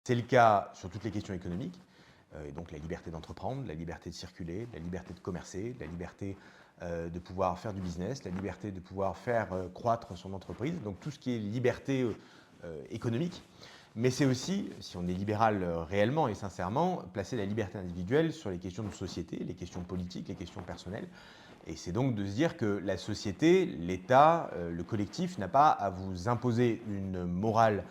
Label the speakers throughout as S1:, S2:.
S1: C'est le cas sur toutes les questions économiques, et donc la liberté d'entreprendre, la liberté de circuler, la liberté de commercer, la liberté de pouvoir faire du business, la liberté de pouvoir faire croître son entreprise, donc tout ce qui est liberté économique. Mais c'est aussi, si on est libéral réellement et sincèrement, placer la liberté individuelle sur les questions de société, les questions politiques, les questions personnelles. Et c'est donc de se dire que la société, l'État, le collectif n'a pas à vous imposer une morale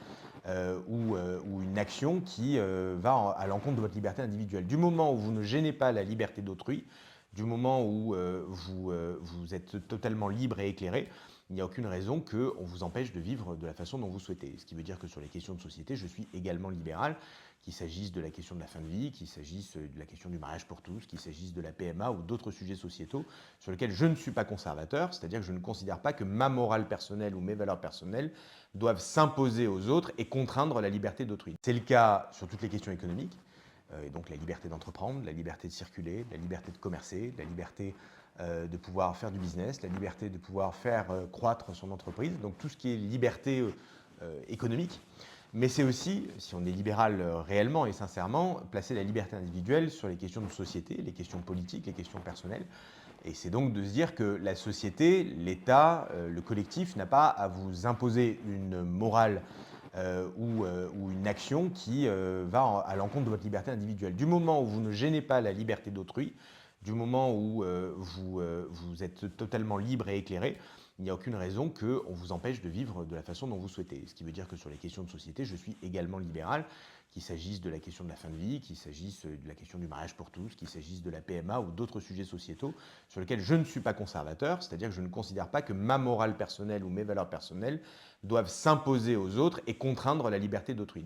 S1: ou une action qui va à l'encontre de votre liberté individuelle. Du moment où vous ne gênez pas la liberté d'autrui, du moment où vous êtes totalement libre et éclairé, il n'y a aucune raison qu'on vous empêche de vivre de la façon dont vous souhaitez. Ce qui veut dire que sur les questions de société, je suis également libéral, qu'il s'agisse de la question de la fin de vie, qu'il s'agisse de la question du mariage pour tous, qu'il s'agisse de la PMA ou d'autres sujets sociétaux sur lesquels je ne suis pas conservateur, c'est-à-dire que je ne considère pas que ma morale personnelle ou mes valeurs personnelles doivent s'imposer aux autres et contraindre la liberté d'autrui. C'est le cas sur toutes les questions économiques, et donc la liberté d'entreprendre, la liberté de circuler, la liberté de commercer, la liberté de pouvoir faire du business, la liberté de pouvoir faire croître son entreprise, donc tout ce qui est liberté économique. Mais c'est aussi, si on est libéral réellement et sincèrement, placer la liberté individuelle sur les questions de société, les questions politiques, les questions personnelles. Et c'est donc de se dire que la société, l'État, le collectif n'a pas à vous imposer une morale ou une action qui va à l'encontre de votre liberté individuelle. Du moment où vous ne gênez pas la liberté d'autrui, du moment où vous êtes totalement libre et éclairé, il n'y a aucune raison qu'on vous empêche de vivre de la façon dont vous souhaitez. Ce qui veut dire que sur les questions de société, je suis également libéral, qu'il s'agisse de la question de la fin de vie, qu'il s'agisse de la question du mariage pour tous, qu'il s'agisse de la PMA ou d'autres sujets sociétaux sur lesquels je ne suis pas conservateur, c'est-à-dire que je ne considère pas que ma morale personnelle ou mes valeurs personnelles doivent s'imposer aux autres et contraindre la liberté d'autrui.